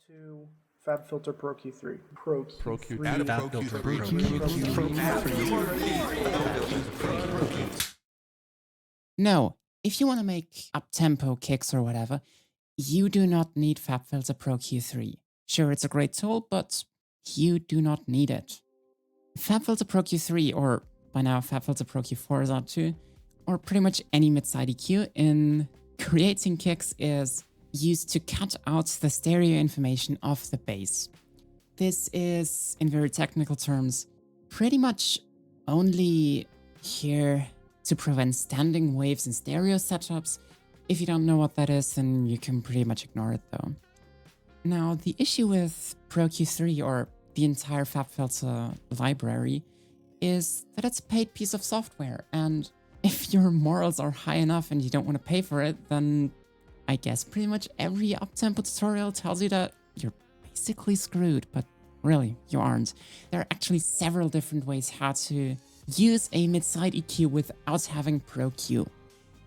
to FabFilter Pro-Q3. Pro-Q3. FabFilter Pro-Q. No, if you want to make Uptempo kicks or whatever, you do not need FabFilter Pro-Q3. Sure, it's a great tool, but you do not need it. FabFilter Pro-Q3, or by now FabFilter Pro-Q4 is out too, or pretty much any mid-side EQ in creating kicks is used to cut out the stereo information of the bass. This is, in very technical terms, pretty much only here to prevent standing waves in stereo setups. If you don't know what that is, then you can pretty much ignore it though. Now, the issue with Pro-Q3 or the entire FabFilter library is that it's a paid piece of software, and if your morals are high enough and you don't want to pay for it, then I guess pretty much every Uptempo tutorial tells you that you're basically screwed, but really, you aren't. There are actually several different ways how to use a mid-side EQ without having Pro-Q.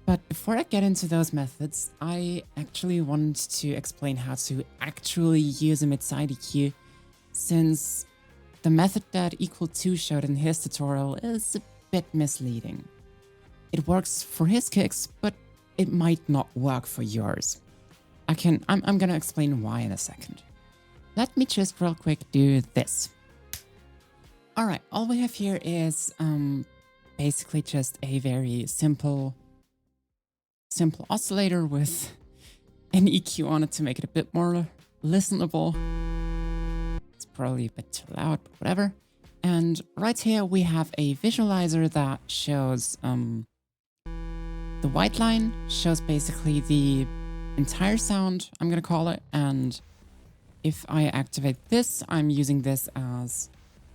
But before I get into those methods, I actually want to explain how to actually use a mid-side EQ, since the method that Equal2 showed in his tutorial is a bit misleading. It works for his kicks, but it might not work for yours. I'm gonna explain why in a second. Let me just real quick do this. Alright, all we have here is basically just a very simple oscillator with an EQ on it to make it a bit more listenable. It's probably a bit too loud, but whatever. And right here we have a visualizer that shows the white line shows basically the entire sound, I'm gonna call it, and if I activate this, I'm using this as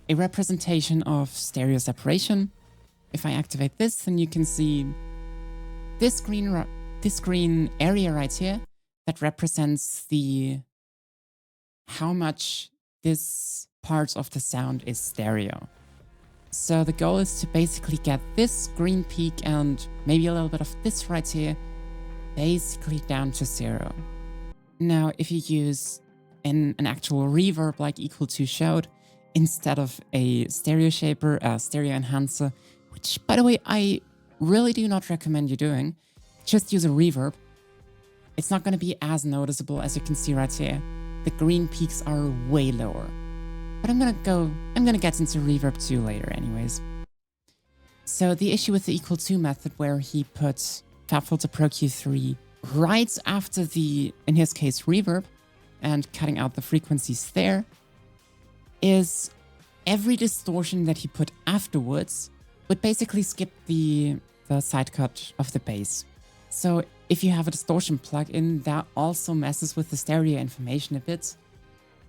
a representation of stereo separation. If I activate this, then you can see this green area right here that represents how much this part of the sound is stereo. So the goal is to basically get this green peak and maybe a little bit of this right here basically down to 0. Now, if you use an actual reverb like Equal2 showed, instead of a stereo shaper, a stereo enhancer, which by the way, I really do not recommend you doing, just use a reverb. It's not going to be as noticeable as you can see right here. The green peaks are way lower. But I'm gonna get into reverb too later anyways. So the issue with the Equal2 method, where he puts FabFilter Pro-Q3 right after the, in his case, reverb, and cutting out the frequencies there, is every distortion that he put afterwards would basically skip the side cut of the bass. So if you have a distortion plug-in that also messes with the stereo information a bit,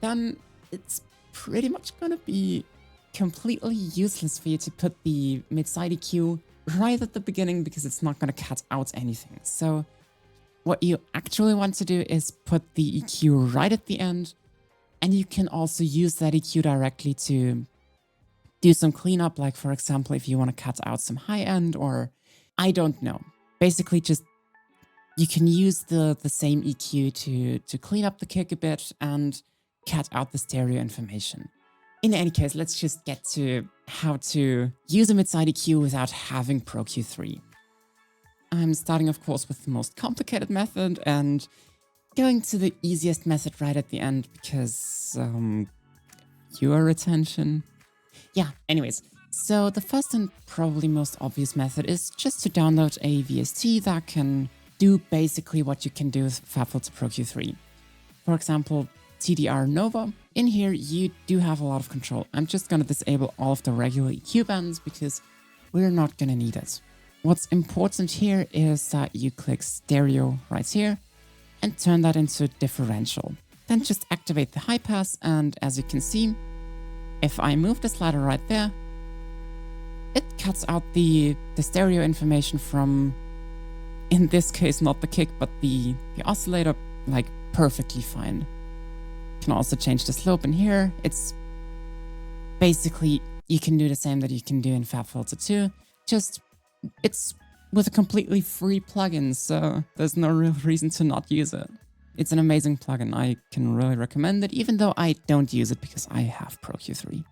then it's pretty much gonna be completely useless for you to put the mid-side EQ right at the beginning, because it's not gonna cut out anything. So what you actually want to do is put the EQ right at the end, and you can also use that EQ directly to do some cleanup, like for example, if you want to cut out some high end, or I don't know. Basically just you can use the same EQ to clean up the kick a bit and cut out the stereo information. In any case, let's just get to how to use a mid-side EQ without having Pro-Q3. I'm starting, of course, with the most complicated method and going to the easiest method right at the end because, your attention. Yeah, anyways. So the first and probably most obvious method is just to download a VST that can do basically what you can do with FabFilter Pro-Q3. For example, TRD Nova. In here, you do have a lot of control. I'm just going to disable all of the regular EQ bands because we're not going to need it. What's important here is that you click stereo right here and turn that into differential. Then just activate the high pass, and as you can see, if I move the slider right there, it cuts out the stereo information from, in this case, not the kick, but the oscillator, like perfectly fine. You can also change the slope in here. It's basically, you can do the same that you can do in FabFilter 2, just it's with a completely free plugin, so there's no real reason to not use it. It's an amazing plugin. I can really recommend it, even though I don't use it because I have Pro-Q3.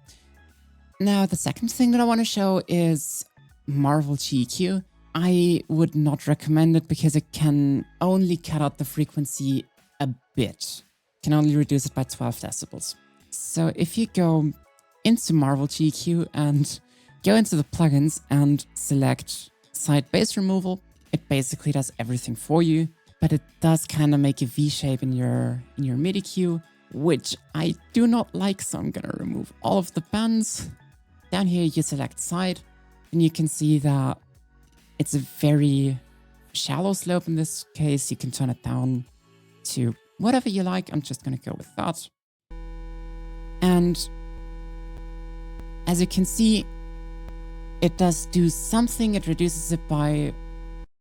Now, the second thing that I want to show is Marvel GEQ. I would not recommend it because it can only cut out the frequency a bit. Can only reduce it by 12 decibels. So if you go into Marvel GEQ and go into the plugins and select side bass removal, it basically does everything for you, but it does kind of make a V shape in your MIDI cue, which I do not like, so I'm gonna remove all of the bands. Down here you select side, and you can see that it's a very shallow slope in this case. You can turn it down to whatever you like. I'm just gonna go with that. And as you can see, it does do something. It reduces it by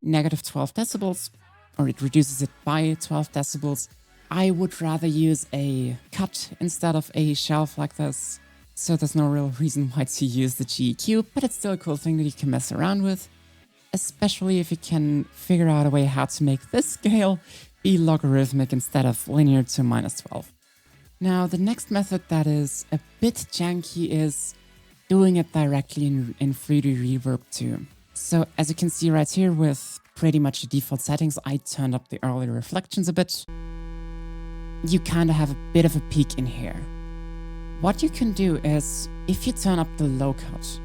negative 12 decibels, or it reduces it by 12 decibels. I would rather use a cut instead of a shelf like this, so there's no real reason why to use the GEQ, but it's still a cool thing that you can mess around with, especially if you can figure out a way how to make this scale be logarithmic instead of linear to -12. Now, the next method that is a bit janky is doing it directly in 3D Reverb too. So as you can see right here with pretty much the default settings, I turned up the early reflections a bit. You kind of have a bit of a peak in here. What you can do is, if you turn up the low cut,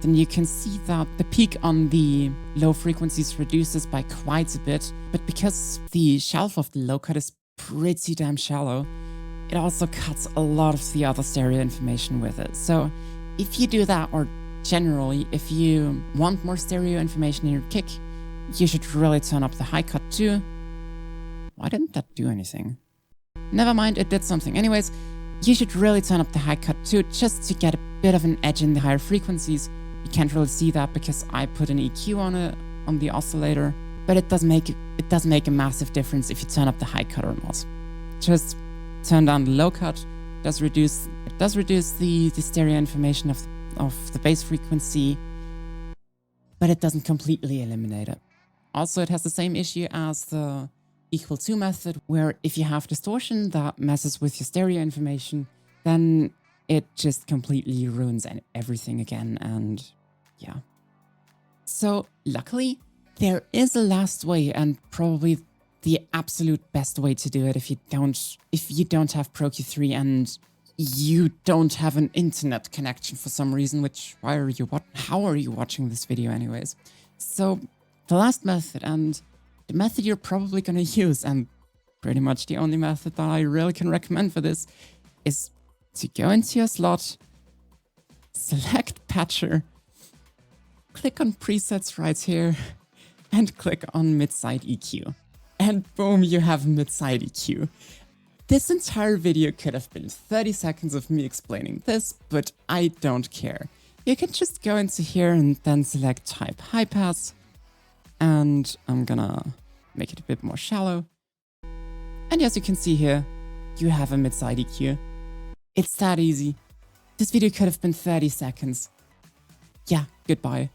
then you can see that the peak on the low frequencies reduces by quite a bit, but because the shelf of the low cut is pretty damn shallow, it also cuts a lot of the other stereo information with it. So if you do that, or generally, if you want more stereo information in your kick, you should really turn up the high cut too. Why didn't that do anything? Never mind, it did something. Anyways, you should really turn up the high cut too, just to get a bit of an edge in the higher frequencies. You can't really see that because I put an EQ on the oscillator, but it does make a massive difference if you turn up the high cut or not. Just turn down the low cut. It does reduce the stereo information of the bass frequency, but it doesn't completely eliminate it. Also, it has the same issue as the equal to method, where if you have distortion that messes with your stereo information, then it just completely ruins everything again, and yeah. So luckily, there is a last way, and probably the absolute best way to do it if you don't have Pro-Q3 and you don't have an internet connection for some reason, which how are you watching this video anyways? So the last method, and the method you're probably gonna use, and pretty much the only method that I really can recommend for this, is to go into your slot, select Patcher, click on presets right here, and click on mid-side EQ. And boom, you have mid-side EQ. This entire video could have been 30 seconds of me explaining this, but I don't care. You can just go into here and then select type high pass, and I'm gonna make it a bit more shallow. And as you can see here, you have a mid-side EQ. It's that easy. This video could have been 30 seconds. Yeah, goodbye.